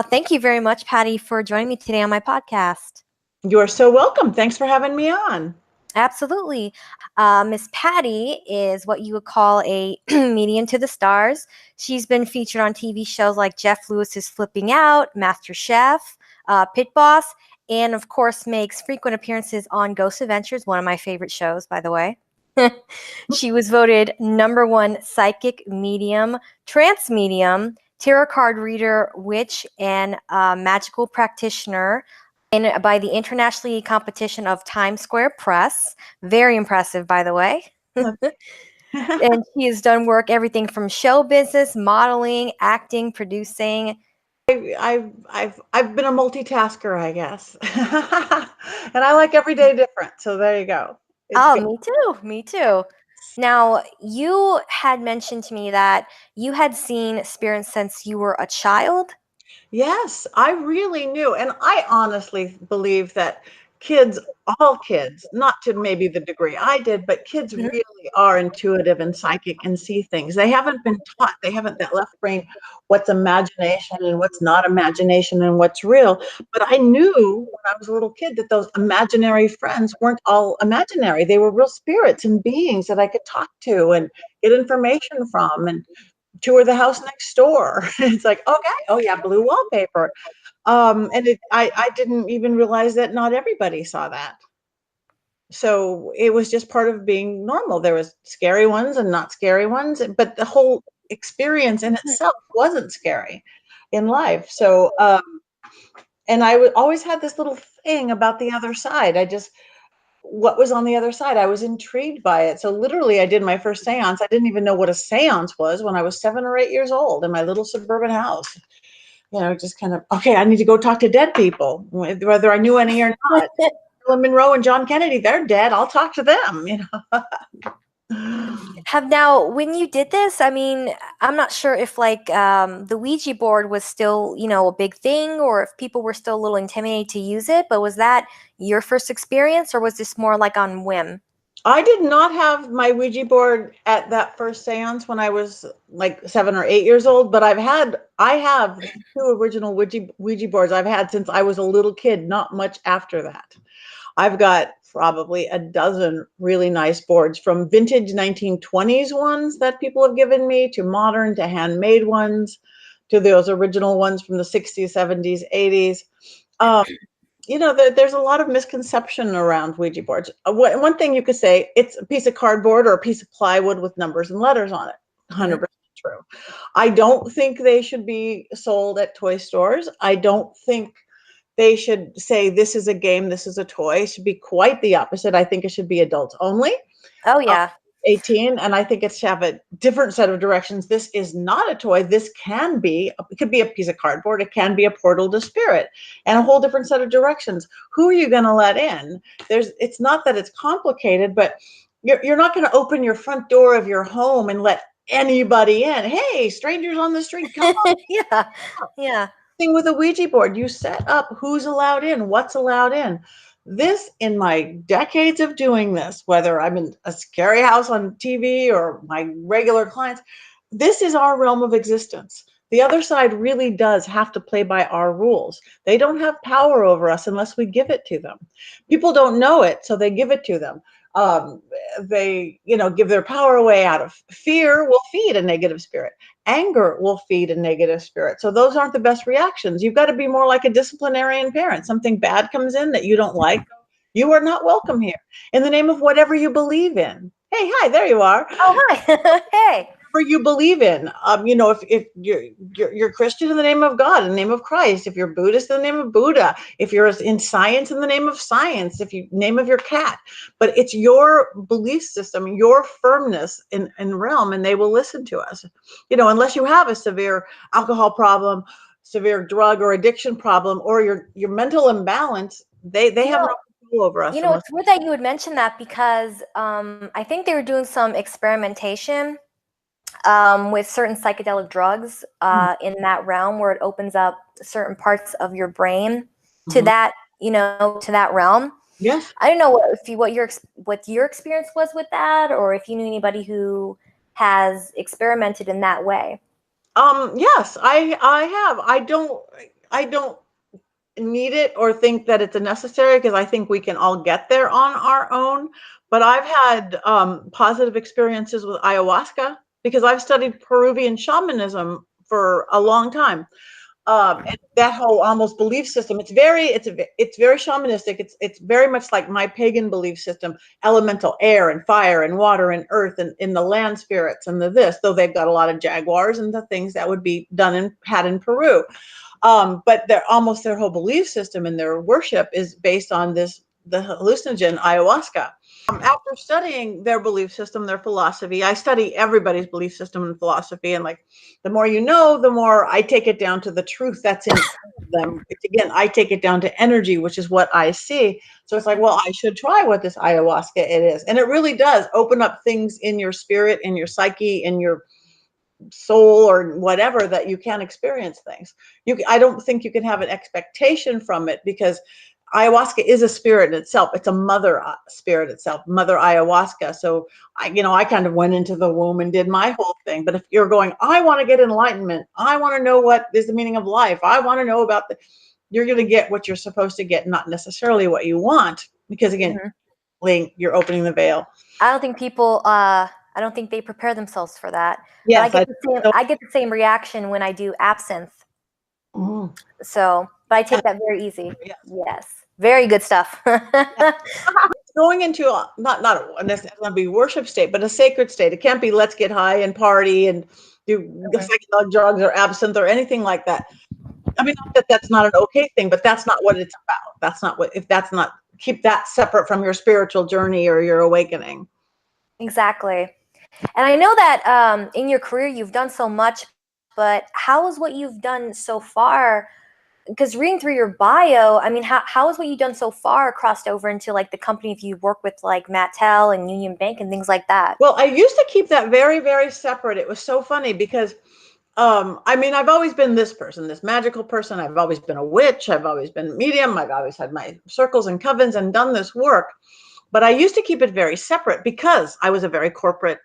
Thank you very much, Patti, for joining me today on my podcast. You're so welcome. Thanks for having me on. Absolutely. Miss Patti is what you would call a medium to the stars. She's been featured on TV shows like Jeff Lewis's Flipping Out, Master Chef, Pit Boss, and of course makes frequent appearances on Ghost Adventures, one of my favorite shows, by the way. She was voted #1 psychic medium, trance medium, tarot card reader, witch, and magical practitioner by the internationally competition of Times Square Press. Very impressive, by the way. And she has done work everything from show business, modeling, acting, producing. I've been a multitasker, I guess. And I like every day different. So there you go. Me too. Me too. Now, you had mentioned to me that you had seen spirits since you were a child. Yes, I really knew. And I honestly believe that kids, all kids, not to maybe the degree I did, but kids really are intuitive and psychic and see things. They haven't been taught, they haven't that left brain, what's imagination and what's not imagination and what's real. But I knew when I was a little kid that those imaginary friends weren't all imaginary. They were real spirits and beings that I could talk to and get information from. And tour the house next door. It's like, okay, oh yeah, blue wallpaper. I didn't even realize that not everybody saw that. So it was just part of being normal. There was scary ones and not scary ones, but the whole experience in itself wasn't scary in life. So, and always had this little thing about the other side. What was on the other side? I was intrigued by it. So literally I did my first seance. I didn't even know what a seance was when I was 7 or 8 years old in my little suburban house. Just kind of, okay, I need to go talk to dead people, whether I knew any or not. Marilyn Monroe and John Kennedy, they're dead. I'll talk to them, Now, when you did this, I mean, I'm not sure if the Ouija board was still, a big thing, or if people were still a little intimidated to use it, but was that your first experience, or was this more like on whim? I did not have my Ouija board at that first seance when I was like 7 or 8 years old, but I have the 2 original Ouija boards I've had since I was a little kid, not much after that. I've got probably a dozen really nice boards, from vintage 1920s ones that people have given me to modern, to handmade ones, to those original ones from the 60s, 70s, 80s. There's a lot of misconception around Ouija boards. One thing you could say, it's a piece of cardboard or a piece of plywood with numbers and letters on it. 100% true. I don't think they should be sold at toy stores. I don't think they should say this is a game, this is a toy. It should be quite the opposite. I think it should be adults only. Oh, yeah. 18, and I think it should have a different set of directions. This is not a toy. It could be a piece of cardboard. It can be a portal to spirit, and a whole different set of directions. Who are you going to let in? It's not that it's complicated, but you're not going to open your front door of your home and let anybody in. Hey, strangers on the street, come on. Yeah. Thing with a Ouija board, you set up who's allowed in, what's allowed in. This, in my decades of doing this, whether I'm in a scary house on TV or my regular clients, this is our realm of existence. The other side really does have to play by our rules. They don't have power over us unless we give it to them. People don't know it, so they give it to them. They give their power away out of fear. Will feed a negative spirit. Anger will feed a negative spirit. So those aren't the best reactions. You've got to be more like a disciplinarian parent. Something bad comes in that you don't like, you are not welcome here, in the name of whatever you believe in. Hey, hi, there you are. Oh, hi. Hey. whatever you believe in. If you're Christian, in the name of God, in the name of Christ. If you're Buddhist, in the name of Buddha. If you're in science, in the name of science. If you name of your cat, but it's your belief system, your firmness in realm, and they will listen to us. Unless you have a severe alcohol problem, severe drug or addiction problem, or your mental imbalance, they have no control over us. It's weird that you would mention that, because I think they were doing some experimentation with certain psychedelic drugs in that realm, where it opens up certain parts of your brain to that, to that realm. Yes. I don't know what your experience was with that, or if you knew anybody who has experimented in that way. Yes, I have. I don't need it or think that it's a necessary, because I think we can all get there on our own. But I've had positive experiences with ayahuasca, because I've studied Peruvian shamanism for a long time. And that whole almost belief system, it's very shamanistic. It's very much like my pagan belief system: elemental air and fire and water and earth, and in the land spirits and though they've got a lot of jaguars and the things that would be done and had in Peru. But their whole belief system and their worship is based on the hallucinogen ayahuasca. After studying their belief system, their philosophy, I study everybody's belief system and philosophy. And the more the more I take it down to the truth that's in them. Again, I take it down to energy, which is what I see. So it's well, I should try what this ayahuasca it is. And it really does open up things in your spirit, in your psyche, in your soul, or whatever, that you can experience things. I don't think you can have an expectation from it, because ayahuasca is a spirit in itself. It's a mother spirit itself, mother ayahuasca. So I kind of went into the womb and did my whole thing. But if you're going, I want to get enlightenment, I want to know what is the meaning of life, I want to know about you're going to get what you're supposed to get, not necessarily what you want, because again, you're opening the veil. I don't think people I don't think they prepare themselves for that. Yes, but I get the same reaction when I do absinthe. So, but I take that very easy. Yes. Very good stuff. Going into not necessarily be worship state, but a sacred state. It can't be let's get high and party and do psychedelic drugs or absinthe or anything like that. I mean, not that that's not an okay thing, but that's not what it's about. Keep that separate from your spiritual journey or your awakening. Exactly. And I know that in your career you've done so much, but how is what you've done so far? Because reading through your bio, I mean, how is what you've done so far crossed over into the company if you work with Mattel and Union Bank and things like that? Well, I used to keep that very, very separate. It was so funny because, I mean, I've always been this person, this magical person. I've always been a witch. I've always been a medium. I've always had my circles and covens and done this work. But I used to keep it very separate because I was a very corporate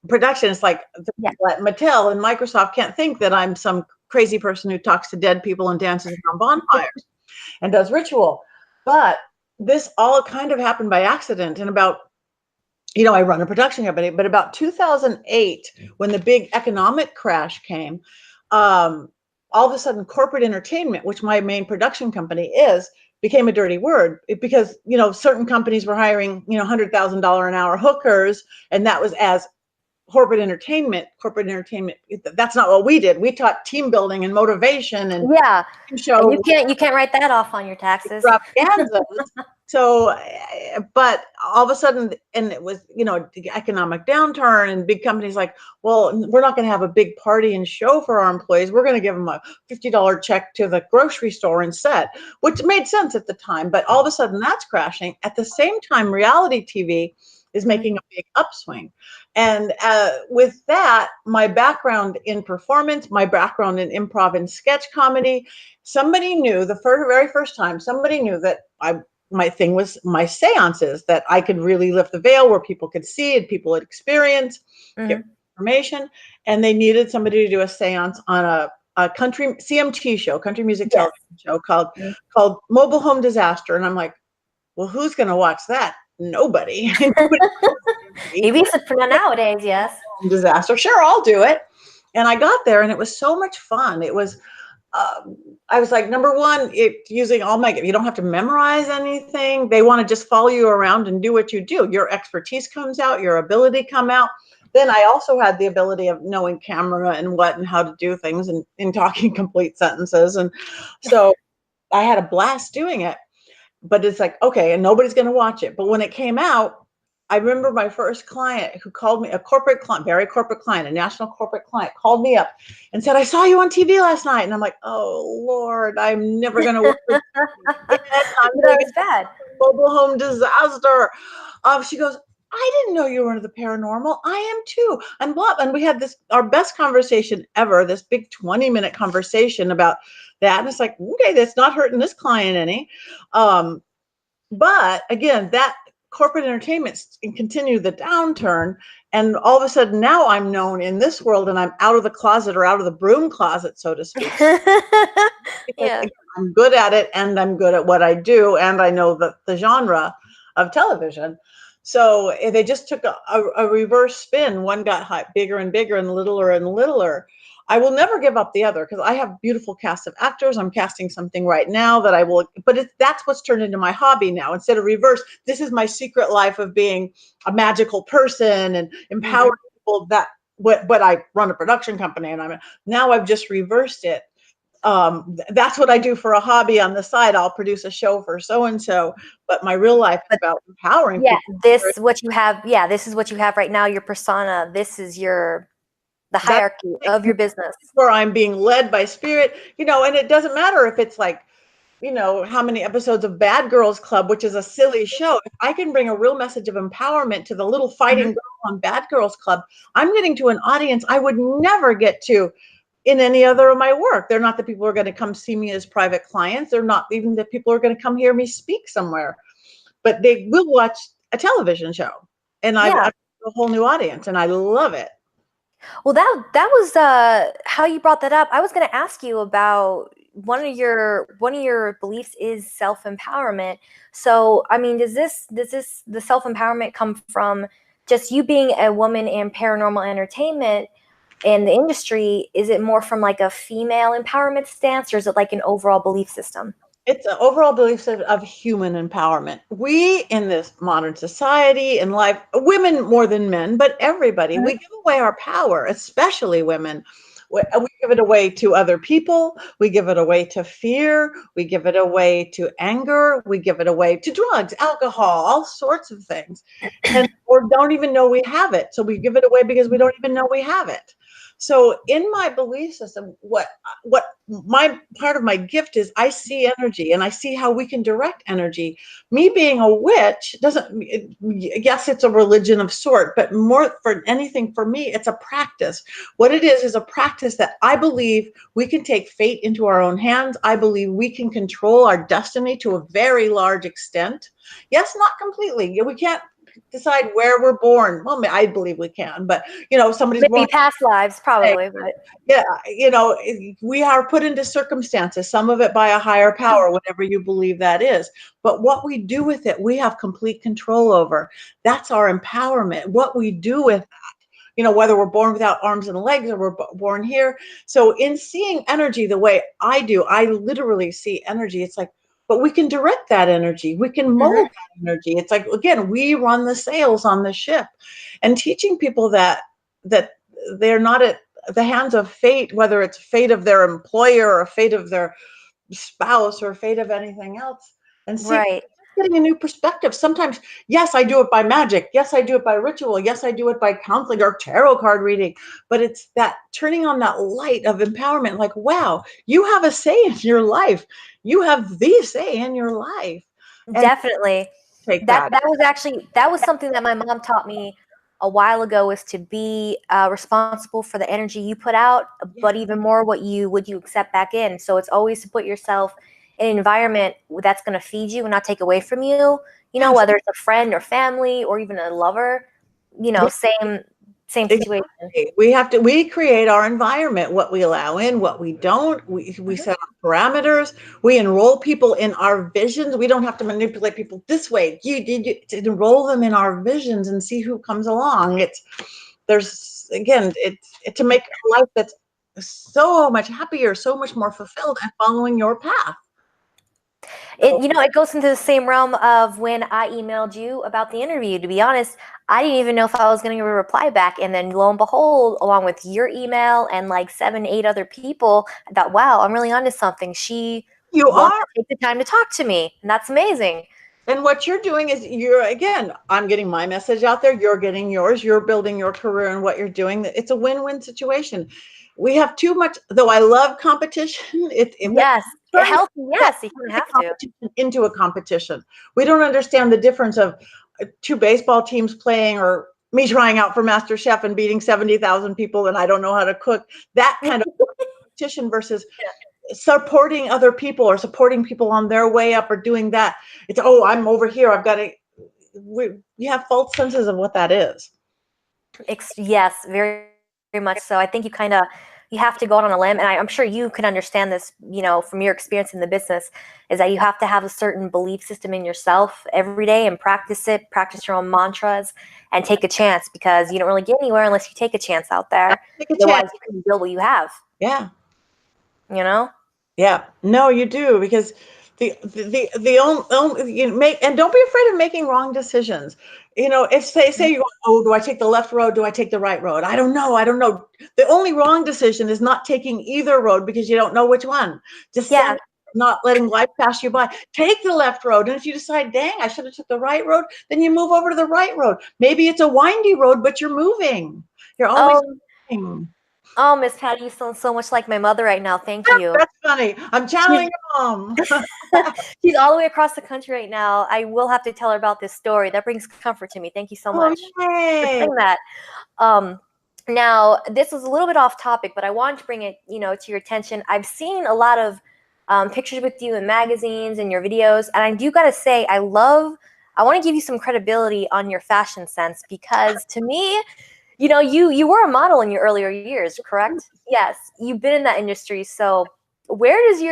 production. It's Mattel and Microsoft can't think that I'm some crazy person who talks to dead people and dances around bonfires and does ritual. But this all kind of happened by accident. And I run a production company, but about 2008, when the big economic crash came, all of a sudden corporate entertainment, which my main production company is, became a dirty word because, certain companies were hiring, $100,000 an hour hookers. And that was as corporate entertainment. That's not what we did. We taught team building and motivation and show. And you can't write that off on your taxes. So, but all of a sudden, and it was, the economic downturn, and big companies well, we're not going to have a big party and show for our employees. We're going to give them a $50 check to the grocery store instead, which made sense at the time. But all of a sudden that's crashing. At the same time, reality TV is making a big upswing. And with that, my background in performance, my background in improv and sketch comedy, somebody knew very first time, somebody knew that my thing was my seances, that I could really lift the veil where people could see it, people would experience, get information. And they needed somebody to do a seance on a country CMT show, country music television show called Mobile Home Disaster. And I'm like, well, who's going to watch that? Nobody. Maybe it's a nowadays, yes. Disaster. Sure, I'll do it. And I got there, and it was so much fun. It was, I was like, number one, using you don't have to memorize anything. They want to just follow you around and do what you do. Your expertise comes out, your ability come out. then I also had the ability of knowing camera and what and how to do things and talking complete sentences. And so I had a blast doing it. But it's like, okay, and nobody's going to watch it. But when it came out, I remember my first client who called me, a corporate client, very corporate client, a national corporate client, called me up and said, I saw you on TV last night. And I'm like, oh, Lord, I'm never going to work with you again. I'm That going to was bad. mobile home disaster. She goes, I didn't know you were into the paranormal. I am too. And blah. And we had this, our best conversation ever, this big 20-minute conversation about that. And it's like, okay, that's not hurting this client any. But again, that corporate entertainment continued the downturn. And all of a sudden now I'm known in this world and I'm out of the closet or out of the broom closet, so to speak. Because Yeah. again, I'm good at it and I'm good at what I do. And I know the genre of television. So if they just took a reverse spin, one got bigger and bigger and littler and littler. I will never give up the other because I have beautiful cast of actors. I'm casting something right now that I will, but that's what's turned into my hobby now. Instead of reverse, this is my secret life of being a magical person and empowering people. That what I run a production company and now I've just reversed it. That's what I do for a hobby on the side. I'll produce a show for so and so, but my real life is But about empowering yeah, people. this what you have. Yeah, this is what you have right now. Your persona. This is the That's hierarchy of your business. where I'm being led by spirit, and it doesn't matter if it's like, how many episodes of Bad Girls Club, which is a silly show. If I can bring a real message of empowerment to the little fighting Mhm. girl on Bad Girls Club, I'm getting to an audience I would never get to in any other of my work. They're not the people who are going to come see me as private clients. They're not even the people who are going to come hear me speak somewhere, but they will watch a television show. And I've Yeah. a whole new audience and I love it. Well, that was how you brought that up. I was going to ask you about one of your beliefs is self empowerment. So, I mean, does the self empowerment come from just you being a woman in paranormal entertainment in the industry? Is it more from like a female empowerment stance, or is it like an overall belief system? It's an overall belief system of human empowerment. We in this modern society and life, women more than men, but everybody, we give away our power, especially women. We give it away to other people. We give it away to fear. We give it away to anger. We give it away to drugs, alcohol, all sorts of things. And or don't even know we have it. So we give it away because we don't even know we have it. So in my belief system, what my part of my gift is, I see energy and I see how we can direct energy. Me being a witch doesn't, yes, it's a religion of sort, but more for anything for me, it's a practice. What it is a practice that I believe we can take fate into our own hands. I believe we can control our destiny to a very large extent. Yes, not completely. We can't decide where we're born. Well, I believe we can, but somebody's Maybe born. past lives, probably, but Yeah, we are put into circumstances, some of it by a higher power, whatever you believe that is. But what we do with it, we have complete control over. That's our empowerment. What we do with whether we're born without arms and legs or we're born here. So in seeing energy the way I do, I literally see energy. It's like, but we can direct that energy. We can mold that energy. It's like, again, we run the sails on the ship, and teaching people that they're not at the hands of fate, whether it's fate of their employer or fate of their spouse or fate of anything else, and see right. getting a new perspective. Sometimes, yes, I do it by magic. Yes, I do it by ritual. Yes, I do it by counseling or tarot card reading. But it's that turning on that light of empowerment, like, wow, you have a say in your life. You have the say in your life. And Definitely. take That that. that was something that my mom taught me a while ago, is to be responsible for the energy you put out, Yeah. but even more what you accept back in. So it's always to put yourself in an environment that's going to feed you and not take away from you. Yes. Whether it's a friend or family or even a lover. Yeah. Same situation. Exactly. We create our environment, what we allow in, what we don't. We set our parameters. We enroll people in our visions. We don't have to manipulate people this way. You to enroll them in our visions and see who comes along. It's to make a life that's so much happier, so much more fulfilled and following your path. It goes into the same realm of when I emailed you about the interview. To be honest, I didn't even know if I was going to get a reply back. And then lo and behold, along with your email and like 7, 8 other people, I thought, wow, I'm really onto something. She You wants are. to take the time to talk to me. And that's amazing. And what you're doing is again, I'm getting my message out there. You're getting yours. You're building your career and what you're doing. It's a win-win situation. We have too much, though I love competition. But Yes. turn Healthy. that Yes. You don't have to. competition into a competition. We don't understand the difference of two baseball teams playing, or me trying out for Master Chef and beating 70,000 people and I don't know how to cook. That kind of competition versus supporting other people or supporting people on their way up or doing that. It's, oh, I'm over here. I've got to, you have false senses of what that is. Yes, very, very much so. I think you have to go out on a limb, and I'm sure you can understand this, from your experience in the business, is that you have to have a certain belief system in yourself every day and practice it, practice your own mantras, and take a chance, because you don't really get anywhere unless you take a chance out there. Take a chance. Otherwise, you can build what you have. Yeah. You know? Yeah. No, you do, because the only you make, and don't be afraid of making wrong decisions. If say you go, oh, do I take the left road? Do I take the right road? I don't know. I don't know. The only wrong decision is not taking either road because you don't know which one. Just Yeah. not letting life pass you by. Take the left road, and if you decide, dang, I should have took the right road, then you move over to the right road. Maybe it's a windy road, but you're moving. You're always Oh, moving. oh, Miss Patty, you sound so much like my mother right now. Thank you. That's funny. I'm channeling your mom. She's all the way across the country right now. I will have to tell her about this story. That brings comfort to me. Thank you so Oh, much for yay. saying that. Um, Now, this is a little bit off topic, but I wanted to bring it, to your attention. I've seen a lot of pictures with you in magazines and your videos, and I do gotta say, I want to give you some credibility on your fashion sense, because to me, you were a model in your earlier years, correct? Yes, you've been in that industry. So, where does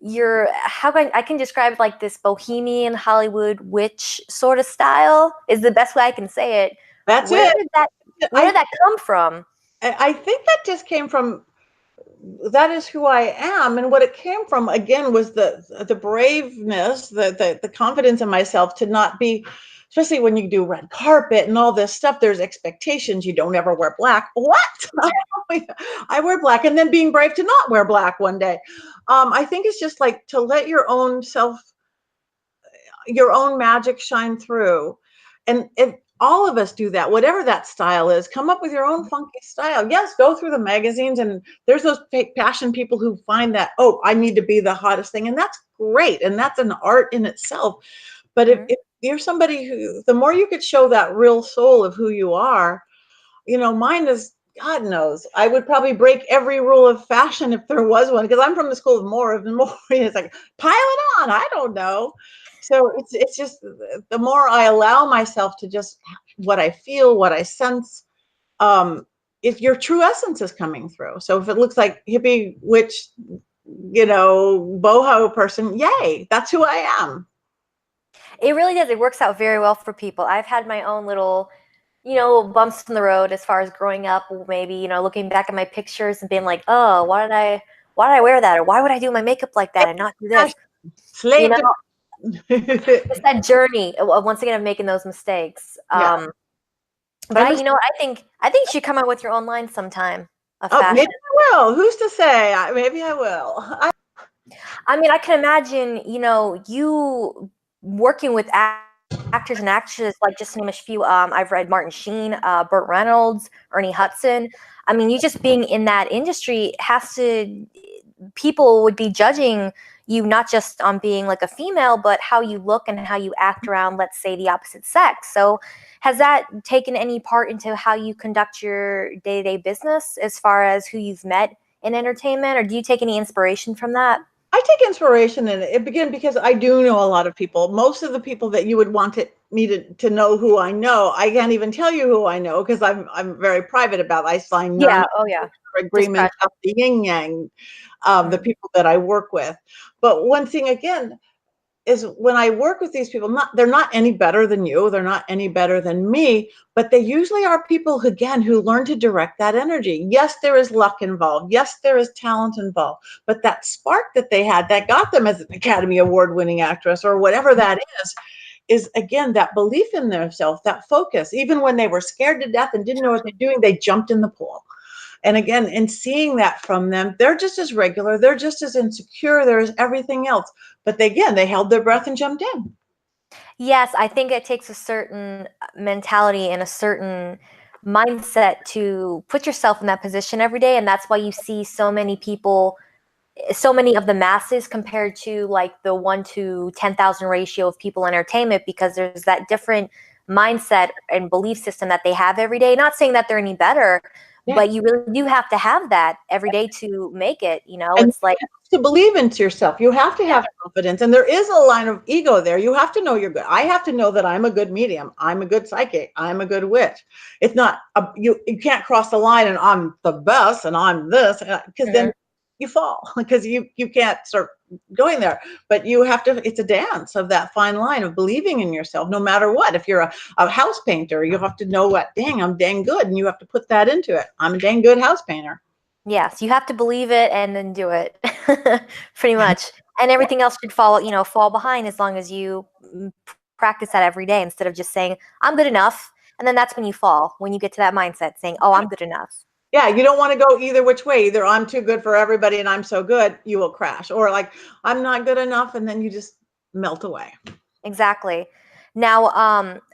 I can describe it like this bohemian Hollywood witch sort of style is the best way I can say it. That's Where it. did that come from? I think that just came from, that is who I am, and what it came from again was the braveness, the confidence in myself to not be, especially when you do red carpet and all this stuff. There's expectations. You don't ever wear black. What? I wear black, and then being brave to not wear black one day. I think it's just like to let your own self, your own magic shine through, and all of us do that, whatever that style is. Come up with your own funky style. Yes, go through the magazines, and there's those fake passion people who find that, oh, I need to be the hottest thing, and that's great, and that's an art in itself. But if you're somebody who, the more you could show that real soul of who you are, mine is, God knows, I would probably break every rule of fashion if there was one, because I'm from the school of more of more. It's like, pile it on. I don't know. So it's just, the more I allow myself to just what I feel, what I sense, if your true essence is coming through. So if it looks like hippie witch, boho person, yay, that's who I am. It really does. It works out very well for people. I've had my own little, bumps in the road as far as growing up. Maybe, looking back at my pictures and being like, oh, why did I wear that? Or why would I do my makeup like that and not do this? Slave to It's that journey, once again, of making those mistakes. Yeah. But I think you should come out with your own line sometime of Oh, fashion. maybe I will. Who's to say? Maybe I will. I mean, I can imagine, you working with actors and actresses, like, just to name a few. I've read Martin Sheen, Burt Reynolds, Ernie Hudson. I mean, you just being in that industry people would be judging you not just on being like a female, but how you look and how you act around, let's say, the opposite sex. So has that taken any part into how you conduct your day-to-day business as far as who you've met in entertainment, or do you take any inspiration from that? I take inspiration in it. Again, because I do know a lot of people. Most of the people that you would want me to know who I know, I can't even tell you who I know, because I'm very private about it. I sign Yeah. Oh, yeah. agreements of the yin yang, the people that I work with. But one thing again, is when I work with these people, they're not any better than you, they're not any better than me, but they usually are people who, again, who learn to direct that energy. Yes, there is luck involved. Yes, there is talent involved. But that spark that they had that got them as an Academy Award winning actress or whatever that is again that belief in themselves, that focus. Even when they were scared to death and didn't know what they're doing, they jumped in the pool. And again, in seeing that from them, they're just as regular, they're just as insecure, there's everything else. But again, they held their breath and jumped in. Yes, I think it takes a certain mentality and a certain mindset to put yourself in that position every day. And that's why you see so many people, so many of the masses compared to like the 1 to 10,000 ratio of people in entertainment, because there's that different mindset and belief system that they have every day. Not saying that they're any better, Yeah. but you really do have to have that every day to make it. And It's like, to believe into yourself, you have to have confidence. And there is a line of ego there. You have to know you're good. I have to know that I'm a good medium. I'm a good psychic. I'm a good witch. It's not, you can't cross the line and I'm the best and I'm this, because then you fall, because you can't start going there. But you have to, it's a dance of that fine line of believing in yourself, no matter what. If you're a house painter, you have to know what, dang, I'm dang good. And you have to put that into it. I'm a dang good house painter. yes, you have to believe it and then do it, pretty much. And everything else should fall behind as long as you practice that every day instead of just saying, I'm good enough. And then that's when you fall, when you get to that mindset saying, oh, I'm good enough. Yeah, you don't want to go either which way. Either I'm too good for everybody and I'm so good, you will crash. Or like, I'm not good enough, and then you just melt away. Exactly. Now,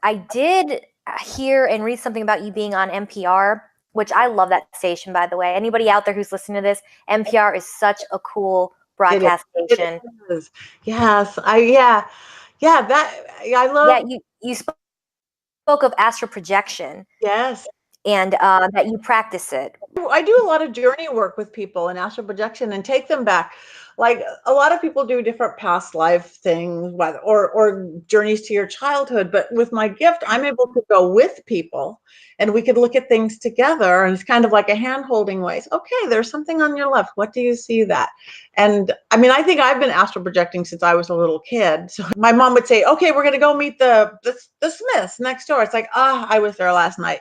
I did hear and read something about you being on NPR, which I love that station, by the way. Anybody out there who's listening to this, NPR is such a cool It is. broadcast It station. is. Yes. Yeah, I Yeah, love, you spoke of astral projection yes. and that you practice it. I do a lot of journey work with people in astral projection and take them back. Like a lot of people do different past life things, or journeys to your childhood. But with my gift, I'm able to go with people, and we could look at things together. And it's kind of like a hand holding ways. Okay, there's something on your left. What do you see that? And I mean, I think I've been astral projecting since I was a little kid. So my mom would say, "Okay, we're going to go meet the Smiths next door." It's like, I was there last night.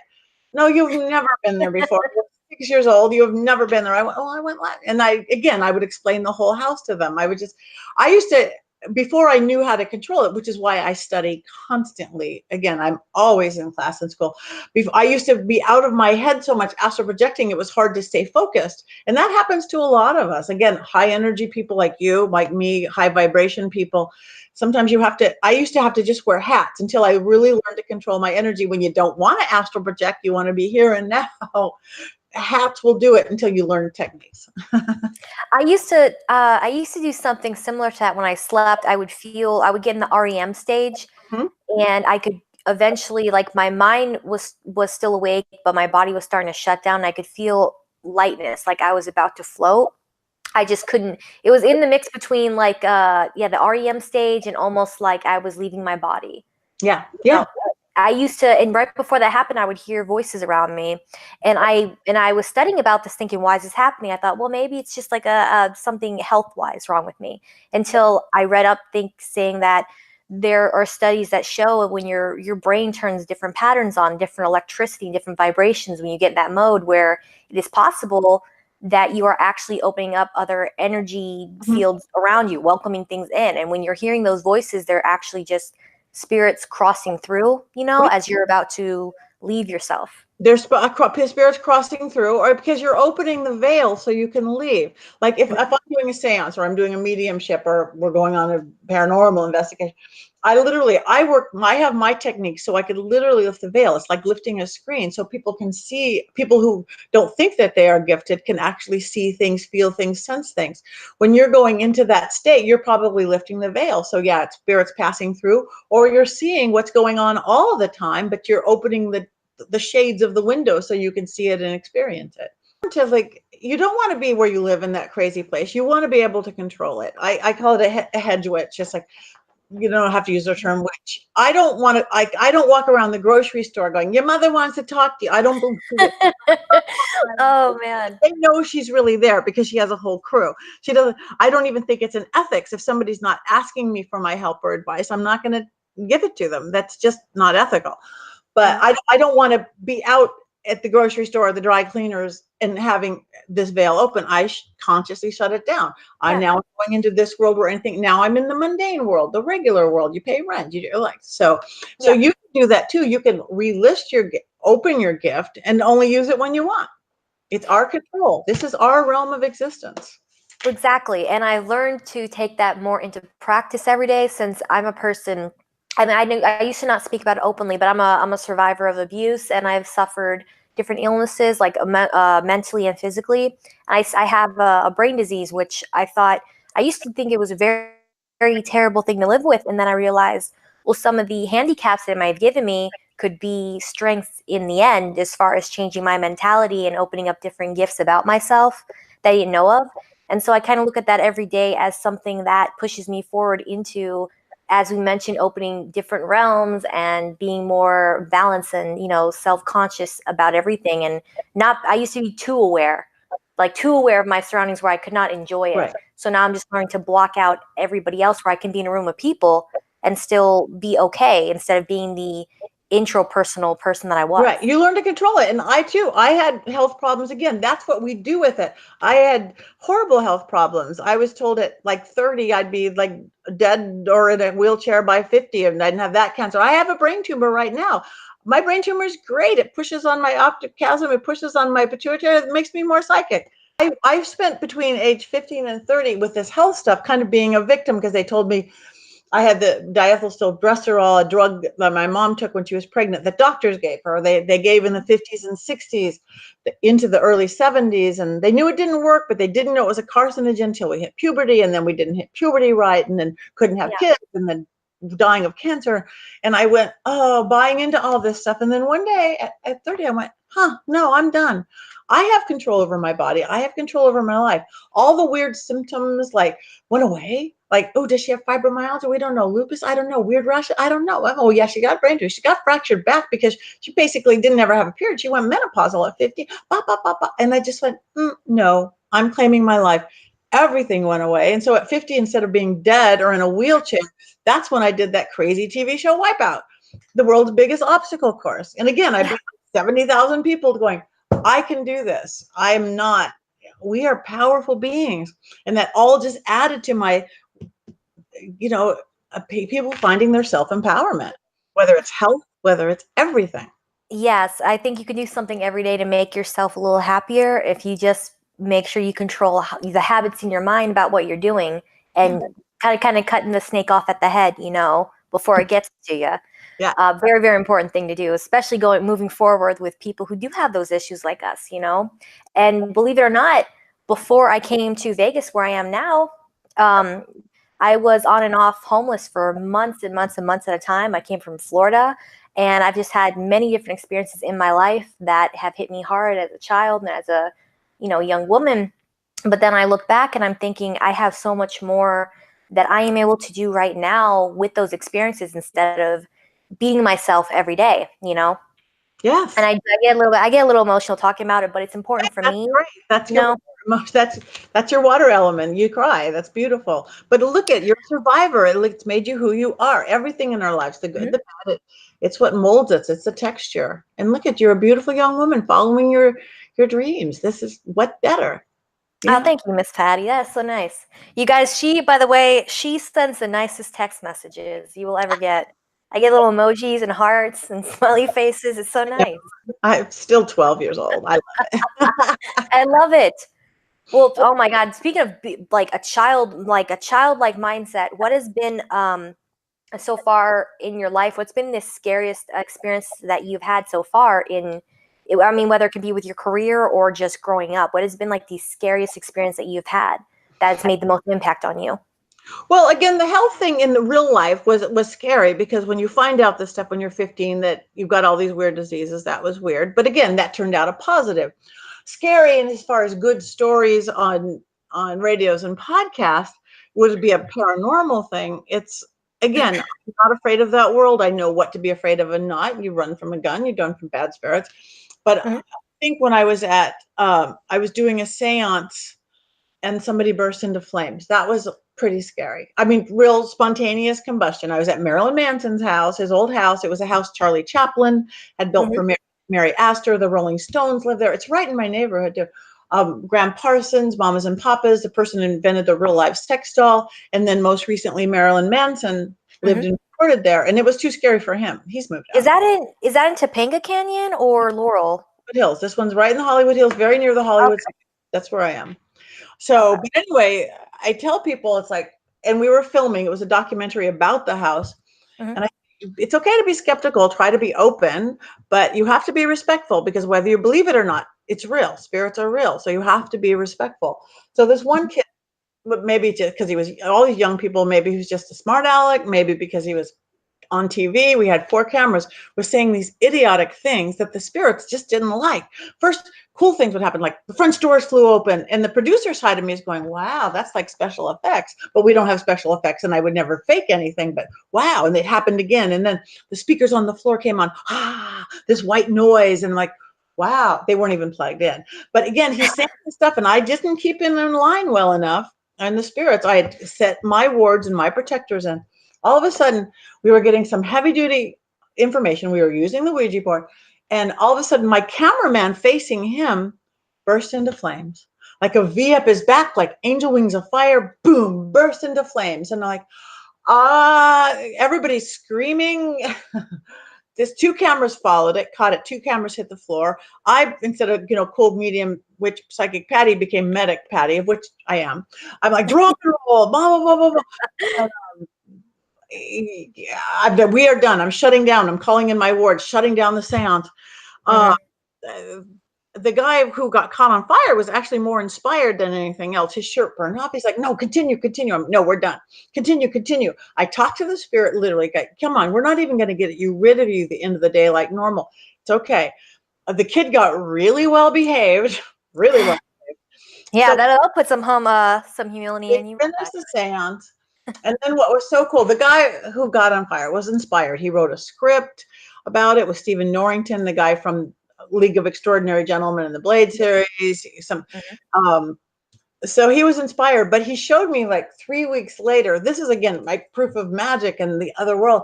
No, you've never been there before. You're 6 years old. You have never been there. I went, I went last. And I would explain the whole house to them. I used to, before I knew how to control it, which is why I study constantly. Again, I'm always in class in school. I used to be out of my head so much astral projecting, it was hard to stay focused. And that happens to a lot of us. Again, high energy people like you, like me, high vibration people. Sometimes I used to have to just wear hats until I really learned to control my energy. When you don't want to astral project, you want to be here and now. Hats will do it until you learn techniques. I used to do something similar to that when I slept. I would get in the REM stage, Mhm. and I could eventually, like, my mind was still awake, but my body was starting to shut down. And I could feel lightness, like I was about to float. I just couldn't. It was in the mix between like the REM stage and almost like I was leaving my body. Yeah, You know, yeah. I used to, and right before that happened, I would hear voices around me, and I was studying about this, thinking, why is this happening? I thought, well, maybe it's just like a something health wise wrong with me. Until I read up, saying that there are studies that show when your brain turns different patterns on, different electricity, different vibrations when you get in that mode, where it is possible that you are actually opening up other energy Mhm. fields around you, welcoming things in. And when you're hearing those voices, they're actually just spirits crossing through, as you're about to leave yourself. There's spirits crossing through, or because you're opening the veil so you can leave. Like if I'm doing a seance or I'm doing a mediumship or we're going on a paranormal investigation, I have my technique so I could literally lift the veil. It's like lifting a screen so people can see. People who don't think that they are gifted can actually see things, feel things, sense things. When you're going into that state, you're probably lifting the veil. So yeah, it's spirits passing through, or you're seeing what's going on all the time, but you're opening the shades of the window so you can see it and experience it. Like, you don't want to be where you live in that crazy place. You want to be able to control it. I call it a hedge witch. Just like, you don't have to use the term witch. I don't want to, I don't walk around the grocery store going, your mother wants to talk to you. I don't believe it. Oh man. They know she's really there because she has a whole crew. She doesn't, I don't even think it's an ethics. If somebody's not asking me for my help or advice, I'm not going to give it to them. That's just not ethical. But Mhm. I don't want to be out at the grocery store or the dry cleaners and having this veil open. I consciously shut it down. I'm Yeah, now going into this world where anything, now I'm in the mundane world, the regular world. You pay rent, you do like, so yeah, you can do that too. You can relist your, open your gift and only use it when you want. It's our control. This is our realm of existence. exactly. And I learned to take that more into practice every day since I'm a person. I mean, I used to not speak about it openly, but I'm a survivor of abuse, and I've suffered different illnesses, like mentally and physically. I have a brain disease, which I thought I used to think it was a very, very terrible thing to live with, and then I realized, well, some of the handicaps that it might have given me could be strengths in the end, as far as changing my mentality and opening up different gifts about myself that I didn't know of. And so I kind of look at that every day as something that pushes me forward into, as we mentioned, opening different realms and being more balanced and, self-conscious about everything. And not, I used to be too aware, like too aware of my surroundings where I could not enjoy it. Right. So now I'm just learning to block out everybody else where I can be in a room of people and still be okay instead of being the intrapersonal person that I was. Right. You learn to control it. And I too, I had health problems again. That's what we do with it. I had horrible health problems. I was told at like 30, I'd be like dead or in a wheelchair by 50 and I didn't have that cancer. I have a brain tumor right now. My brain tumor is great. It pushes on my optic chiasm. It pushes on my pituitary. It makes me more psychic. I've spent between age 15 and 30 with this health stuff kind of being a victim because they told me I had the diethylstilbestrol, a drug that my mom took when she was pregnant, that doctors gave her. They gave in the 50s and 60s into the early 70s, and they knew it didn't work, but they didn't know it was a carcinogen until we hit puberty, and then we didn't hit puberty right, and then couldn't have Yeah. kids, and then dying of cancer. And I went, oh, buying into all this stuff. And then one day at 30, I went, no, I'm done. I have control over my body. I have control over my life. All the weird symptoms like went away. Like, oh, does she have fibromyalgia? We don't know. Lupus? I don't know. Weird rash? I don't know. Oh, yeah, she got brain tumor. She got fractured back because she basically didn't ever have a period. She went menopausal at 50. Bah, bah, bah, bah. And I just went, no, I'm claiming my life. Everything went away. And so at 50, instead of being dead or in a wheelchair, that's when I did that crazy TV show Wipeout, the world's biggest obstacle course. And again, I beat 70,000 people going, I can do this. I'm not. We are powerful beings. And that all just added to my, people finding their self-empowerment, whether it's health, whether it's everything. Yes, I think you can do something every day to make yourself a little happier if you just make sure you control the habits in your mind about what you're doing and kind of cutting the snake off at the head, before it gets to you. Yeah. Very, very important thing to do, especially moving forward with people who do have those issues like us, And believe it or not, before I came to Vegas, where I am now, I was on and off homeless for months and months and months at a time. I came from Florida, and I've just had many different experiences in my life that have hit me hard as a child and as a, young woman. But then I look back and I'm thinking I have so much more that I am able to do right now with those experiences instead of beating myself every day. Yes. And I get a little emotional talking about it, but it's important for That's me, great. That's you your know. that's your water element. You cry. That's beautiful. But look at, you're a survivor. It's made you who you are. Everything in our lives, the good, Mhm. the bad, it's what molds us. It's the texture. And look at, you're a beautiful young woman following your dreams. This is what better. Oh, Yeah. thank you, Miss Patty. That's so nice. You guys, by the way, she sends the nicest text messages you will ever get. I get little emojis and hearts and smiley faces. It's so Yeah. nice. I'm still 12 years old. I love it. I love it. Well, oh my God. Speaking of like a childlike mindset, what has been so far in your life? What's been the scariest experience that you've had so far I mean, whether it could be with your career or just growing up? What has been like the scariest experience that you've had that's made the most impact on you? Well, again, the health thing in the real life was scary because when you find out this stuff when you're 15 that you've got all these weird diseases, that was weird. But again, that turned out a positive. Scary, and as far as good stories on radios and podcasts would be a paranormal thing. again, I'm not afraid of that world. I know what to be afraid of and not. You run from a gun, you run from bad spirits. But I Mhm, think when I was I was doing a seance and somebody burst into flames. That was pretty scary. I mean, real spontaneous combustion. I was at Marilyn Manson's house, his old house. It was a house Charlie Chaplin had built mhm, for Mary Astor. The Rolling Stones lived there. It's right in my neighborhood, too. Graham Parsons, Mamas and Papas, the person who invented the real life sex doll, and then most recently Marilyn Manson lived mhm. and recorded there, and it was too scary for him. He's moved out. Is that in Topanga Canyon or Laurel? Hollywood Hills. This one's right in the Hollywood Hills, very near the Hollywood. Okay, That's where I am. So, okay. but anyway, I tell people it's like, and we were filming, it was a documentary about the house. Mhm, And it's okay to be skeptical, try to be open, but you have to be respectful because whether you believe it or not, it's real. Spirits are real. So you have to be respectful. So this one kid, maybe just because he was all these young people, maybe he was just a smart aleck, maybe because he was on TV, we had 4 cameras, was saying these idiotic things that the spirits just didn't like. First, cool things would happen, like the front doors flew open, and the producer side of me is going, wow, that's like special effects. But we don't have special effects, and I would never fake anything, but wow. And it happened again. And then the speakers on the floor came on, this white noise, and like, wow, they weren't even plugged in. But again, he's saying this stuff, and I didn't keep him in line well enough. And the spirits, I had set my wards and my protectors in. All of a sudden, we were getting some heavy duty information. We were using the Ouija board. And all of a sudden, my cameraman facing him burst into flames. Like a V up his back, like angel wings of fire, boom, burst into flames. And I'm like, everybody's screaming. There's 2 cameras followed it, caught it. 2 cameras hit the floor. I, instead of, cold medium, which psychic Patty became medic Patty, of which I am. I'm like, drop and roll, blah, blah, blah, blah, blah. Yeah, we are done. I'm shutting down. I'm calling in my ward, shutting down the seance. Uh, mhm. the guy who got caught on fire was actually more inspired than anything else. His shirt burned off. He's like, no, continue, continue. No, we're done. Continue, continue. I talked to the spirit literally, come on, we're not even going to get you rid of you at the end of the day like normal. It's okay. The kid got really well behaved, really well. Yeah, So that'll put some humility we in you. finished the seance. And then what was so cool, the guy who got on fire was inspired. He wrote a script about it with Stephen Norrington, the guy from League of Extraordinary Gentlemen in the Blade series. Mhm. Um, so he was inspired, but he showed me like 3 weeks later. This is again my proof of magic in the other world.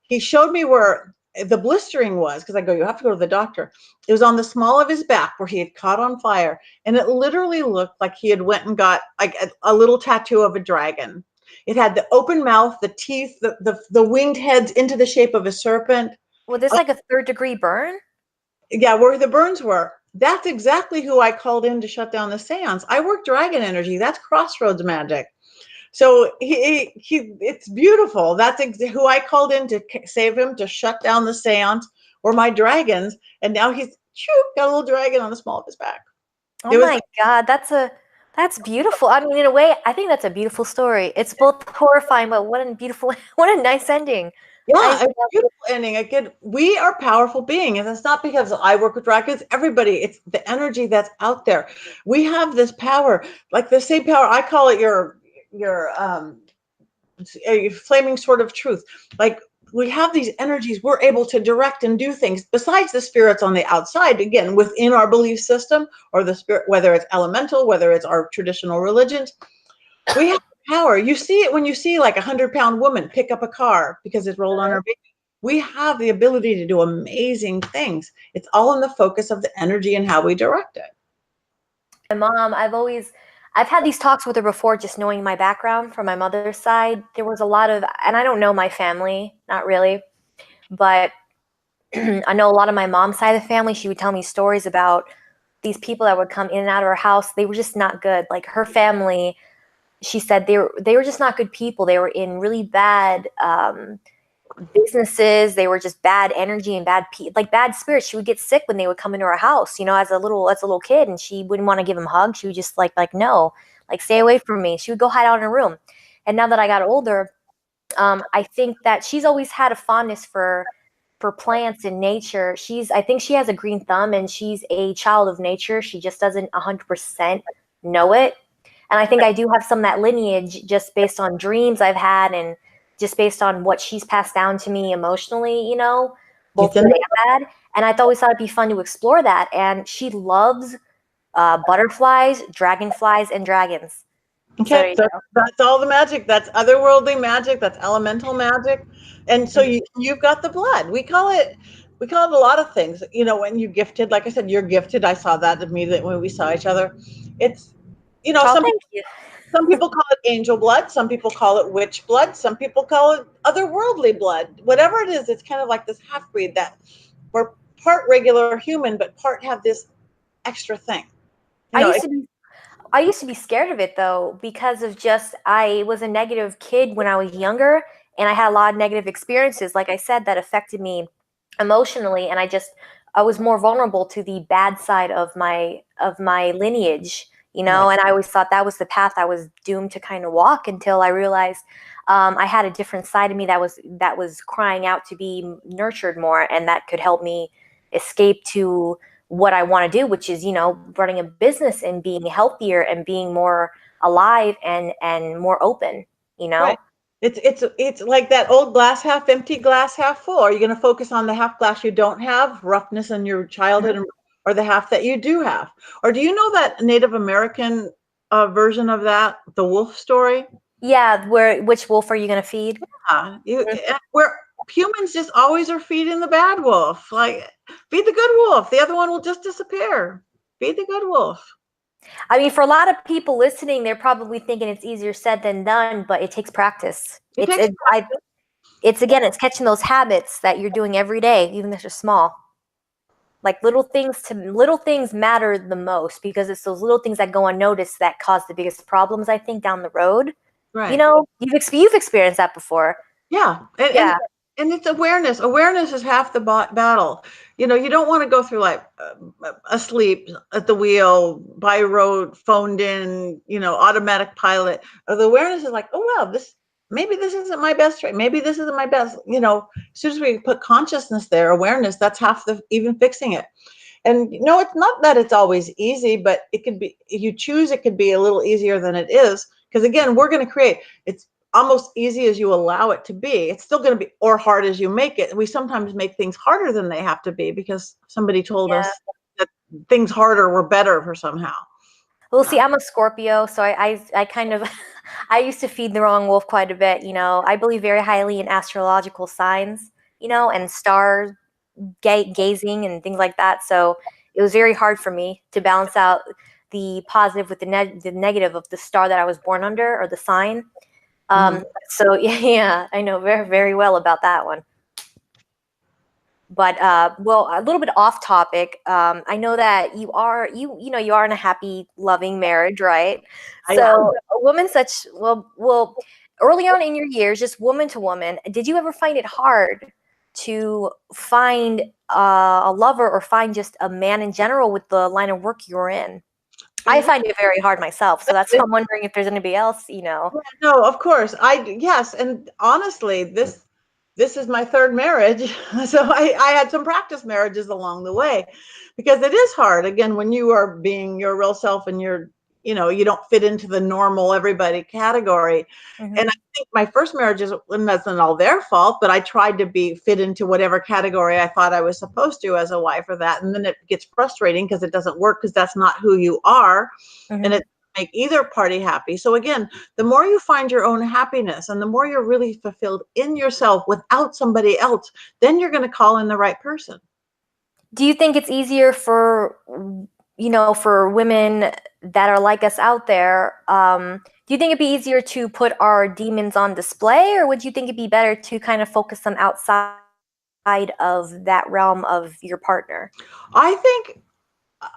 He showed me where the blistering was because I go, you have to go to the doctor. It was on the small of his back where he had caught on fire, and it literally looked like he had went and got like a little tattoo of a dragon. It had the open mouth, the teeth, the winged heads into the shape of a serpent. Well, this like a third-degree burn? Yeah, where the burns were. That's exactly who I called in to shut down the seance. I work dragon energy. That's crossroads magic. So it's beautiful. That's who I called in to save him, to shut down the seance, were my dragons. And now he's got a little dragon on the small of his back. Oh It was, my God, that's beautiful. I mean, in a way, I think that's a beautiful story. It's both horrifying, but what a beautiful, what a nice ending. I yeah, a beautiful ending. Again, we are powerful beings. And it's not because I work with dragons, everybody, it's the energy that's out there. We have this power, like the same power. I call it your a flaming sword of truth. Like we have these energies, we're able to direct and do things besides the spirits on the outside, again, within our belief system or the spirit, whether it's elemental, whether it's our traditional religions. We have power. You see it when you see like 100-pound woman pick up a car because it's rolled on her baby. We have the ability to do amazing things. It's all in the focus of the energy and how we direct it. My mom, I've had these talks with her before, just knowing my background from my mother's side. There was a lot of, and I don't know my family, not really, but I know a lot of my mom's side of the family. She would tell me stories about these people that would come in and out of her house. They were just not good. Like her family, she said they were just not good people. They were in really bad businesses. They were just bad energy and like bad spirits. She would get sick when they would come into her house, as a little kid, and she wouldn't want to give them hugs. She would just like no, like stay away from me. She would go hide out in her room. And now that I got older, I think that she's always had a fondness for plants and nature. I think she has a green thumb, and she's a child of nature. She just doesn't 100% know it. And I think I do have some of that lineage just based on dreams I've had and just based on what she's passed down to me emotionally, It's both in good the, and bad. And I always thought it'd be fun to explore that. And she loves butterflies, dragonflies, and dragons. So there okay, you so go. that's all the magic. That's otherworldly magic. That's elemental magic, and so Mhm. you've got the blood. We call it a lot of things. When you gifted, like I said, you're gifted. I saw that immediately when we saw each other. It's Oh, some thank you. some people call it angel blood. Some people call it witch blood. Some people call it otherworldly blood. Whatever it is, it's kind of like this half breed that we're part regular human, but part have this extra thing. You I know, used it, to be I used to be scared of it though because of just I was a negative kid when I was younger and I had a lot of negative experiences like I said that affected me emotionally and I was more vulnerable to the bad side of my lineage, right, and I always thought that was the path I was doomed to kind of walk until I realized I had a different side of me that was crying out to be nurtured more and that could help me escape to what I want to do, which is, running a business and being healthier and being more alive and more open, you right. know? It's like that old glass half empty, glass half full. Are you going to focus on the half glass you don't have, roughness in your childhood, Mhm. or the half that you do have? Or do you know that Native American version of that, the wolf story? Yeah, which wolf are you going to feed? Mhm. Where humans just always are feeding the bad wolf. Like, feed the good wolf. The other one will just disappear. Feed the good wolf. I mean, for a lot of people listening, they're probably thinking it's easier said than done, but it takes practice. It takes practice. It's catching those habits that you're doing every day, even if they're small. Like little things matter the most because it's those little things that go unnoticed that cause the biggest problems, I think, down the road. Right. You've experienced that before. Yeah, Yeah. and it's awareness. Awareness is half the battle. You don't want to go through like asleep at the wheel, by road, phoned in, automatic pilot. The awareness is like, oh wow, maybe this isn't my best trait. Maybe this isn't my best. As soon as we put consciousness there, awareness, that's half the even fixing it. And it's not that it's always easy, but it could be, if you choose, it could be a little easier than it is. Because again, we're going to create, it's almost easy as you allow it to be. It's still going to be, or hard as you make it. We sometimes make things harder than they have to be because somebody told Yeah. us that things harder were better for somehow. Well, see, I'm a Scorpio, so I kind of I used to feed the wrong wolf quite a bit. I believe very highly in astrological signs, and star gazing and things like that. So it was very hard for me to balance out the positive with the negative of the star that I was born under or the sign. Mhm. So yeah, I know very, very well about that one. But well, a little bit off topic. I know that you are in a happy, loving marriage, right? I So am. a woman such well, early on in your years, just woman to woman, did you ever find it hard to find a lover or find just a man in general with the line of work you're in? I Yeah, find it very hard myself, so that's why I'm wondering if there's anybody else. no, of course. Yes, and honestly, this is my third marriage. So I had some practice marriages along the way because it is hard. Again, when you are being your real self and you don't fit into the normal everybody category. And I Hmm. think my first marriages, and that's not all their fault, but I tried to be fit into whatever category I thought I was supposed to as a wife or that. And then it gets frustrating because it doesn't work because that's not who you are. And Hmm. it make either party happy. So again, the more you find your own happiness and the more you're really fulfilled in yourself without somebody else, then you're going to call in the right person. Do you think it's easier for women that are like us out there? Do you think it'd be easier to put our demons on display, or would you think it'd be better to kind of focus them outside of that realm of your partner? I think,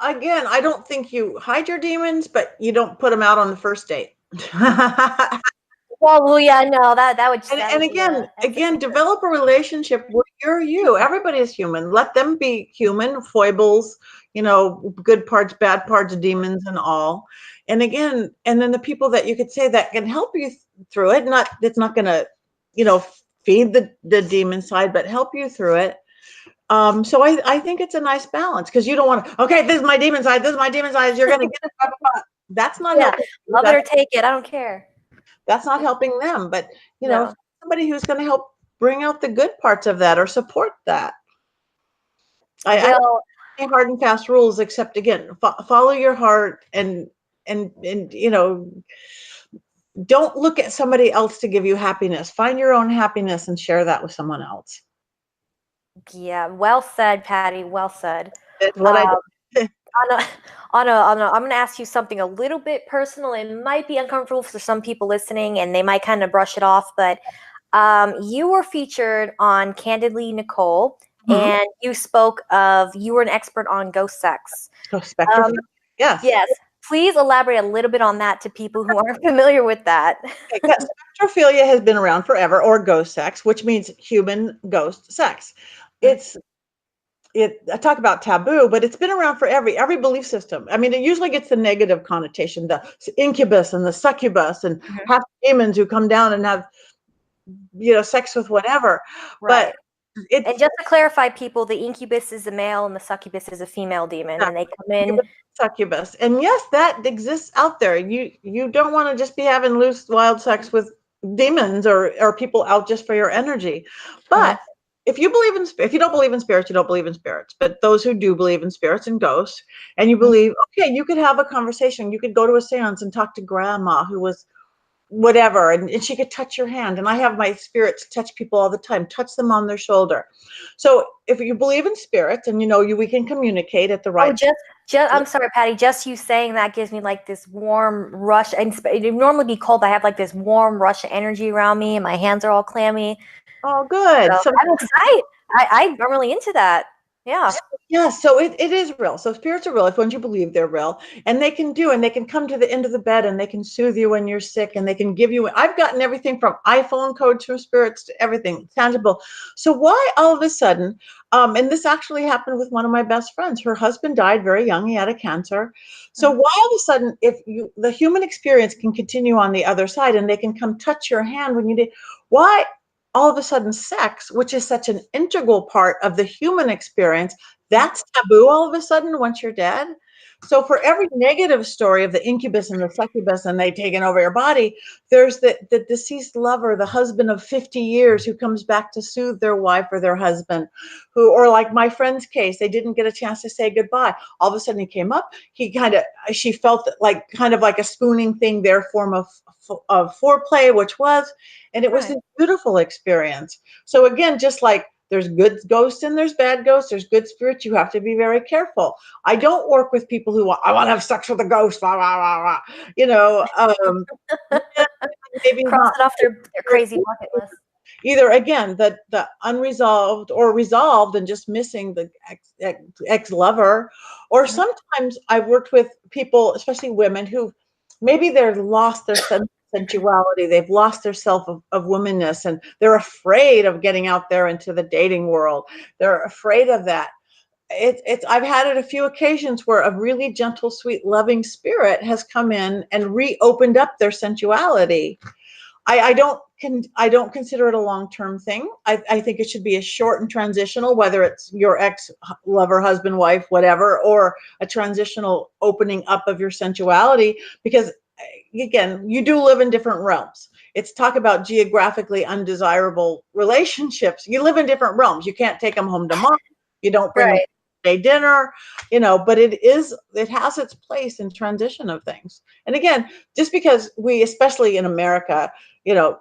again, I don't think you hide your demons, but you don't put them out on the first date. Well, yeah, no, that And would be again, a that's a for sure. develop a relationship where you're you. Everybody is human. Let them be human, foibles, good parts, bad parts, demons, and all. And again, and then the people that you could say that can help you through it. It's not going to, you know, feed the demon side, but help you through it. So I think it's a nice balance because you don't want to. Okay, this is my demon side. This is my demon side. You're going to get it. Blah, blah, blah. That's not Yeah, helping. love it or take it. I don't care. That's not helping them. But No. somebody who's going to help bring out the good parts of that or support that. I don't Well, have any hard and fast rules except, again, follow your heart, and don't look at somebody else to give you happiness. Find your own happiness and share that with someone else. yeah, well said, Patty. Well said. That's what I Um, do. I'm going to ask you something a little bit personal. It might be uncomfortable for some people listening, and they might kind of brush it off. But you were featured on Candidly Nicole, Mhm. and you spoke of you were an expert on ghost sex. So spectrophilia. Um, Yes. yes, please elaborate a little bit on that to people who aren't familiar with that. Okay, yeah, spectrophilia has been around forever, or ghost sex, which means human ghost sex. It's I talk about taboo, but it's been around for every belief system. I mean, it usually gets the negative connotation, the incubus and the succubus, and Mhm. half demons who come down and have sex with whatever. But Right. And it's just to clarify, people, the incubus is a male and the succubus is a female demon, and they come in. succubus, and yes, that exists out there. You don't want to just be having loose, wild sex with demons or people out just for your energy. Mhm. But if you don't believe in spirits, you don't believe in spirits. But those who do believe in spirits and ghosts, and you Mhm. believe, okay, you could have a conversation. You could go to a seance and talk to grandma who was whatever, and she could touch your hand. And I have my spirits touch people all the time, touch them on their shoulder. So if you believe in spirits, and we can communicate at the Oh, right. just I'm sorry, Patty. Just you saying that gives me like this warm rush. And it would normally be cold. I have like this warm rush of energy around me, and my hands are all clammy. Oh, So good. So I'm excited. I'm really into that. Yeah. yeah, so it is real. So spirits are real if once you believe they're real, and they can come to the end of the bed, and they can soothe you when you're sick, and they can give you. I've gotten everything from iPhone codes from spirits to everything tangible. So why all of a sudden? And this actually happened with one of my best friends. Her husband died very young. He had a cancer. So Mhm. why all of a sudden, if the human experience can continue on the other side, and they can come touch your hand when you did, why? All of a sudden, sex, which is such an integral part of the human experience, Mhm. that's taboo all of a sudden once you're dead. So for every negative story of the incubus and the succubus and they taking over your body, there's the deceased lover, the husband of 50 years who comes back to soothe their wife or their husband, or like my friend's case, they didn't get a chance to say goodbye. All of a sudden he came up, she felt like kind of like a spooning thing, their form of foreplay, which was, and it was Right. a beautiful experience. So again, just like there's good ghosts and there's bad ghosts. There's good spirits. You have to be very careful. I don't work with people who I want to have sex with a ghost. Rah, rah, rah, rah. You know, maybe Cross not. it off their crazy bucket list. Either again, the unresolved or resolved and just missing the ex lover, or Mhm. sometimes I've worked with people, especially women, who maybe they've lost their sensuality, they've lost their self of womanness, and they're afraid of getting out there into the dating world. They're afraid of that. It's I've had it a few occasions where a really gentle, sweet, loving spirit has come in and reopened up their sensuality. I don't consider it a long-term thing. I think it should be a short and transitional, whether it's your ex lover, husband, wife, whatever, or a transitional opening up of your sensuality. Because again, you do live in different realms. It's talk about geographically undesirable relationships. You live in different realms. You can't take them home to mom. You don't bring them Right. to dinner, but it has its place in transition of things. And again, just because we, especially in America, you know,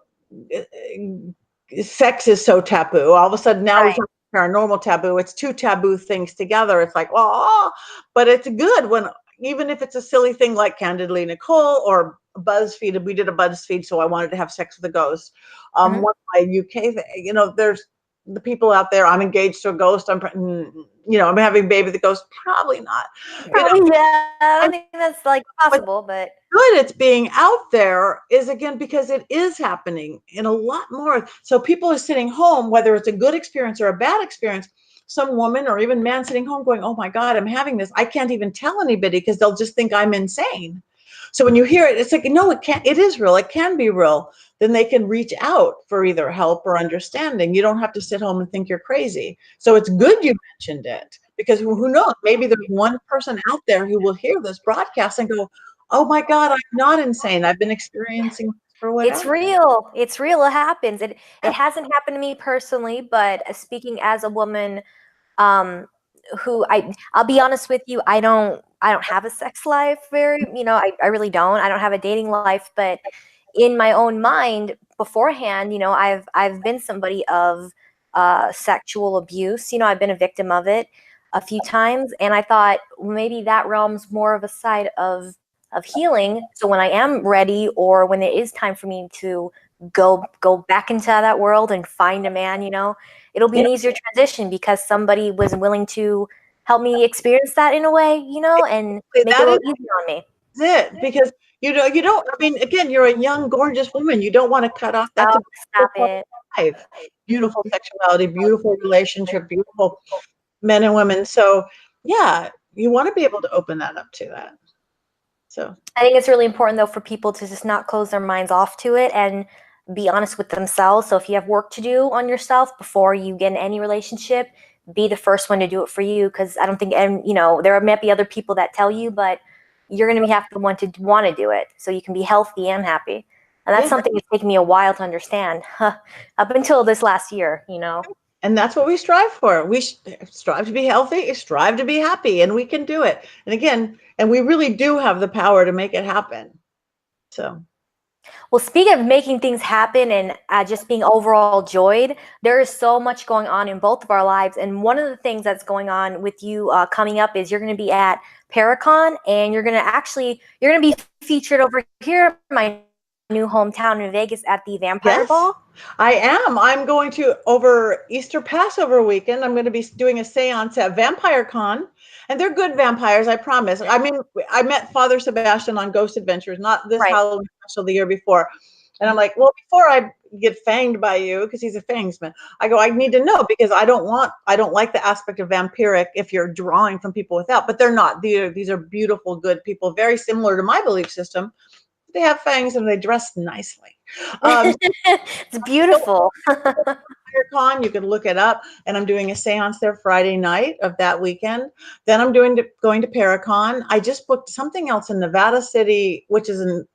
sex is so taboo. All of a sudden now we Right. talk paranormal taboo. It's two taboo things together. It's like, well, but it's good when, even if it's a silly thing like Candidly Nicole or BuzzFeed. We did a BuzzFeed, so I wanted to have sex with a ghost. Mhm. One of my UK, there's the people out there. I'm engaged to a ghost. I'm having a baby with a ghost. Probably not. You know, Probably, yeah. I I don't think that's like but possible, but good it's being out there is, again, because it is happening in a lot more. So people are sitting home, whether it's a good experience or a bad experience, some woman or even man sitting home going, oh my God, I'm having this. I can't even tell anybody because they'll just think I'm insane. So when you hear it, it's like, no, it is real. It can be real. Then they can reach out for either help or understanding. You don't have to sit home and think you're crazy. So it's good you mentioned it, because who knows? Maybe there's one person out there who will hear this broadcast and go, oh my God, I'm not insane. I've been experiencing or It's whatever. real. It's real. It happens. It hasn't happened to me personally, but speaking as a woman, um, who I'll be honest with you, I don't have a sex life very, I really don't. I don't have a dating life, but in my own mind beforehand, I've been somebody of sexual abuse. I've been a victim of it a few times, and I thought maybe that realm's more of a side of healing. So when I am ready, or when it is time for me to go back into that world and find a man, it'll be Yeah, an easier transition because somebody was willing to help me experience that in a way, and make it a that little is easier on me. it. Because you don't. I mean, again, you're a young, gorgeous woman. You don't want to cut off. That's Oh, a stop beautiful part it. of life. Beautiful sexuality, beautiful relationship, beautiful men and women. So yeah, you want to be able to open that up to that. So I think it's really important though for people to just not close their minds off to it and be honest with themselves. So if you have work to do on yourself before you get in any relationship, be the first one to do it for you. Because I don't think, and there might be other people that tell you, but you're going to have to want to do it so you can be healthy and happy. And that's yeah, something that's taken me a while to understand, up until this last year. and that's what we strive for. We strive to be healthy, strive to be happy, and we can do it. And again, and we really do have the power to make it happen. So Well, speaking of making things happen and just being overall joyed, there is so much going on in both of our lives. And one of the things that's going on with you coming up is you're going to be at Paracon, and you're going to be featured over here in my new hometown in Vegas at the Vampire yes, Ball. I am. I'm going to over Easter Passover weekend. I'm going to be doing a seance at Vampire Con, and they're good vampires, I promise. I mean, I met Father Sebastian on Ghost Adventures, not this Right. Halloween special, the year before. And I'm like, well, before I get fanged by you, because he's a fangsman, I go, I need to know because I don't like the aspect of vampiric if you're drawing from people without, but they're not. These are beautiful, good people, very similar to my belief system. They have fangs and they dress nicely. Um, It's beautiful. Con, you can look it up. And I'm doing a seance there Friday night of that weekend. Then I'm going to Paracon. I just booked something else in Nevada City, which is in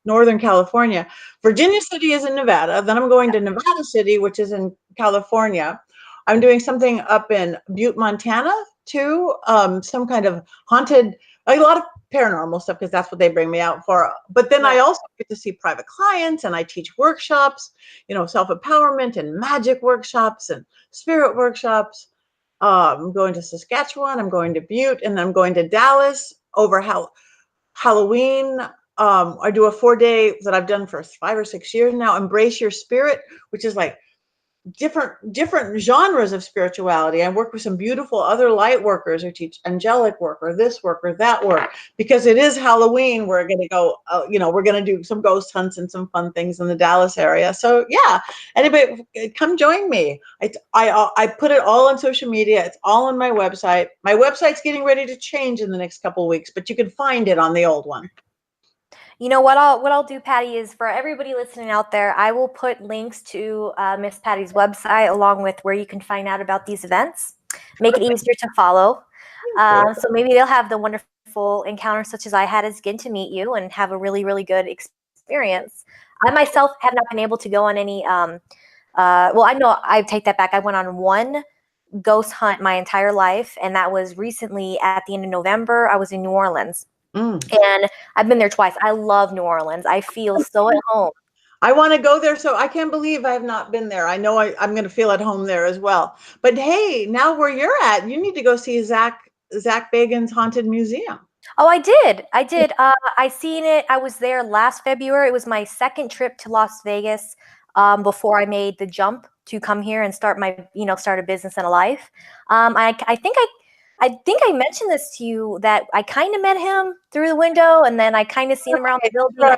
Northern California. Virginia City is in Nevada. Then I'm going to Nevada City, which is in California. I'm doing something up in Butte, Montana, too. Some kind of haunted, a lot of paranormal stuff because that's what they bring me out for. But then I Right. also get to see private clients and I teach workshops, self-empowerment and magic workshops and spirit workshops. I'm going to Saskatchewan. I'm going to Butte, and I'm going to Dallas over Halloween. I do a 4-day that I've done for 5 or 6 years now. Embrace Your Spirit, which is like different genres of spirituality. I work with some beautiful other light workers who teach angelic work or this work or that work. Because it is Halloween, we're going to go. We're going to do some ghost hunts and some fun things in the Dallas area. So yeah, anybody, come join me. I put it all on social media. It's all on my website. My website's getting ready to change in the next couple of weeks, but you can find it on the old one. What I'll do, Patty, is for everybody listening out there, I will put links to Miss Patty's website along with where you can find out about these events. Make it easier to follow. So maybe they'll have the wonderful encounter such as I had as getting to meet you and have a really, really good experience. I myself have not been able to go on any. Well, I know I take that back. I went on one ghost hunt my entire life, and that was recently at the end of November. I was in New Orleans. Mm. And I've been there twice. I love New Orleans. I feel so at home. I want to go there, so I can't believe I have not been there. I know I'm going to feel at home there as well. But hey, now where you're at, you need to go see Zach Bagan's Haunted Museum. Oh, I did. I did. I seen it. I was there last February. It was my second trip to Las Vegas before I made the jump to come here and start a business and a life. I think I mentioned this to you that I kind of met him through the window, and then I kind of seen him around the building. Right.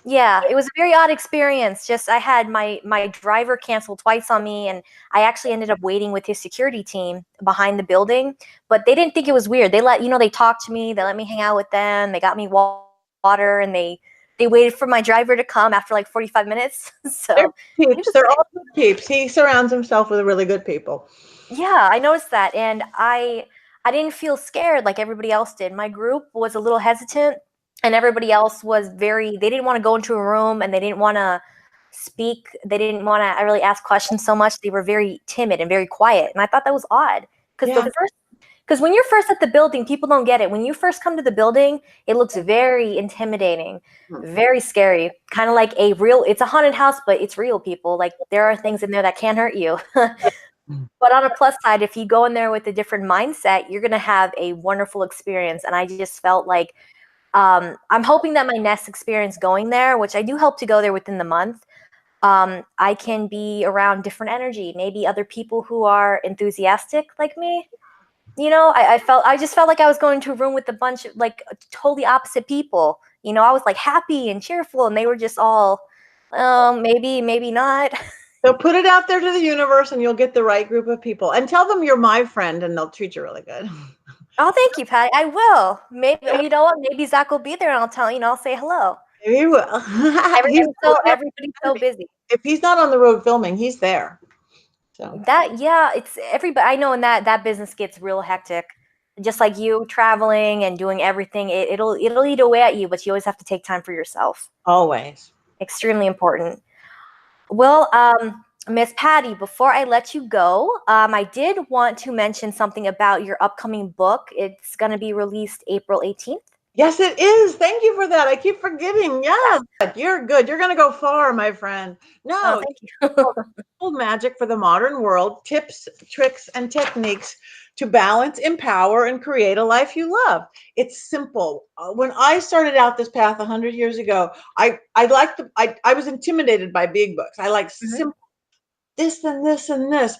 Yeah, it was a very odd experience. Just I had my driver cancel twice on me, and I actually ended up waiting with his security team behind the building. But they didn't think it was weird. They talked to me. They let me hang out with them. They got me water, and they waited for my driver to come after like 45 minutes. They're So he peeps. was They're great. all good peeps. He surrounds himself with really good people. Yeah, I noticed that, and I didn't feel scared like everybody else did. My group was a little hesitant. and everybody else was very, they didn't want to go into a room, and they didn't want to speak. They didn't want to really ask questions so much. They were very timid and very quiet. And I thought that was odd, because Yeah. when you're first at the building, people don't get it. When you first come to the building, it looks very intimidating, very scary. Kind of like it's a haunted house, but it's real, people. Like, there are things in there that can hurt you. But on a plus side, if you go in there with a different mindset, you're going to have a wonderful experience. And I just felt like, I'm hoping that my next experience going there, which I do hope to go there within the month, I can be around different energy, maybe other people who are enthusiastic like me. I just felt like I was going to a room with a bunch of like totally opposite people. I was like happy and cheerful, and they were just all, maybe not. So put it out there to the universe, and you'll get the right group of people. And tell them you're my friend, and they'll treat you really good. Oh, thank you, Patty. I will. Maybe, you know what? Maybe Zach will be there, and I'll say hello. Maybe he will. Everybody's so busy. If he's not on the road filming, he's there. So Yeah, it's everybody. I know, and that business gets real hectic. Just like you traveling and doing everything, it'll eat away at you, but you always have to take time for yourself. always. Extremely important. Well, Miss Patty, before I let you go, I did want to mention something about your upcoming book. It's going to be released April 18th. Yes, it is. Thank you for that. I keep forgetting. Yes, you're good. You're going to go far, my friend. Oh, No, thank you. Old Magic for the Modern World: Tips, Tricks, and Techniques to Balance, Empower, and Create a Life You Love. It's simple. When I started out this path 100 years ago, I was intimidated by big books. I like Mhm. simple, this and this and this,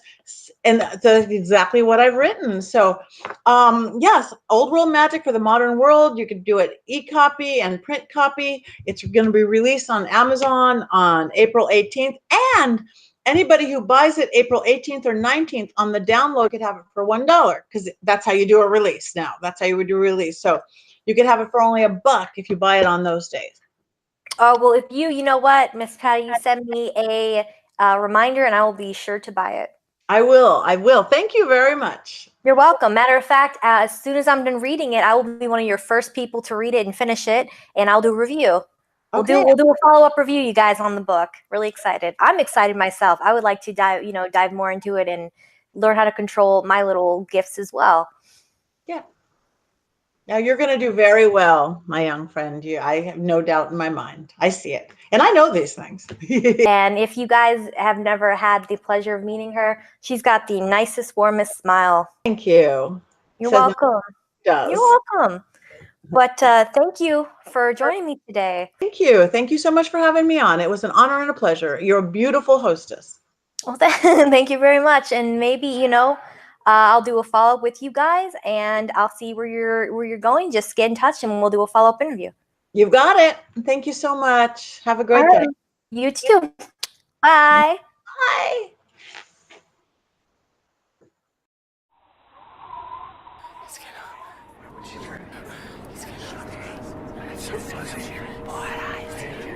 and that's exactly what I've written. So yes, Old World Magic for the Modern World. You can do it e-copy and print copy. It's going to be released on Amazon on April 18th, and anybody who buys it April 18th or 19th on the download could have it for $1, because that's how you do a release now. That's how you would do a release. So you could have it for only $1 if you buy it on those days. Oh, well, if you know what, Miss Patty, you send me a reminder, and I will be sure to buy it. I will. I will. Thank you very much. You're welcome. Matter of fact, as soon as I'm done reading it, I will be one of your first people to read it and finish it, and I'll do a review. Okay. We'll do a follow-up review, you guys, on the book. Really excited. I'm excited myself. I would like to dive more into it and learn how to control my little gifts as well. Yeah. Now you're going to do very well, my young friend. I have no doubt in my mind. I see it. And I know these things. And if you guys have never had the pleasure of meeting her, she's got the nicest, warmest smile. Thank you. You're Says no welcome. one does. You're welcome. But thank you for joining me today. Thank you. Thank you so much for having me on. It was an honor and a pleasure. You're a beautiful hostess. Well, thank you very much. And maybe, I'll do a follow-up with you guys, and I'll see where you're going. Just get in touch, and we'll do a follow-up interview. You've got it. Thank you so much. Have a All great right. day. You too. Bye. Bye. It's so fuzzy. Boy, I see.